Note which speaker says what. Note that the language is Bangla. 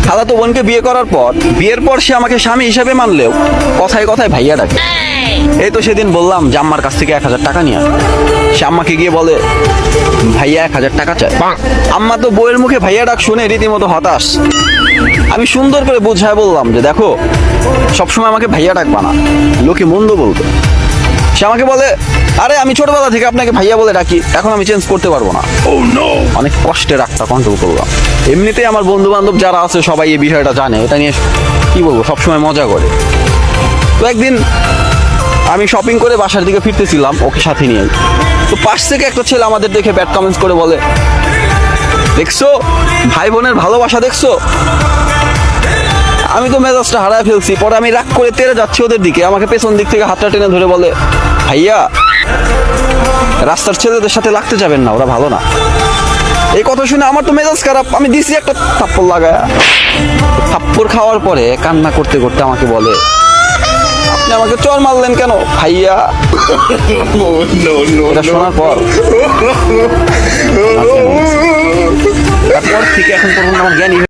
Speaker 1: খালাতো বোনকে বিয়ে করার পর, বিয়ের পর সে আমাকে স্বামী হিসেবে মানলেও কথায় কথায় ভাইয়া ডাকে। এই তো সেদিন বললাম যে আম্মার কাছ থেকে 1,000 টাকা নিয়ে আয়। সে আম্মাকে গিয়ে বলে ভাইয়া 1,000 টাকা চায়। আম্মা তো বউয়ের মুখে ভাইয়া ডাক শুনে রীতিমতো হতাশ। আমি সুন্দর করে বুঝায় বললাম যে দেখো, সবসময় আমাকে ভাইয়া ডাকবা না, লোকে মন্দ বলতো। সে আমাকে বলে আরে আমি ছোটবেলা থেকে আপনাকে ভাইয়া বলে ডাকি, এখন আমি চেঞ্জ করতে পারবো না। অনেক কষ্টে রাগটা কন্ট্রোল করলাম। এমনিতেই আমার বন্ধু বান্ধব যারা আছে সবাই এই বিষয়টা জানে, এটা নিয়ে কি বলবো সবসময় মজা করে। তো একদিন আমি শপিং করে বাসার দিকে ফিরতেছিলাম ওকে সাথে নিয়ে, তো পাশ থেকে একটা ছেলে আমাদের দেখে ব্যাড কমেন্টস করে বলে দেখছো ভাই বোনের ভালোবাসা দেখছো। আমি তো মেজাজটা হারায় ফেলছি। পরে আমি রাগ করে তেড়ে যাচ্ছি ওদের দিকে, আমাকে পেছন দিক থেকে হাতটা টেনে ধরে বলে ভাইয়া রাস্তার ছেলেদের সাথে লাগতে যাবেন না, ওরা ভালো না। এই কথা শুনে আমার তো মেজাজ খারাপ, আমি দিছি একটা থাপ্পড় লাগায়া। থাপ্পড় খাওয়ার পরে কান্না করতে করতে আমাকে বলে আপনি আমাকে চর মারলেন কেন ভাইয়া। এটা শোনার পর তারপর থেকে এখন পর্যন্ত আমার জ্ঞানী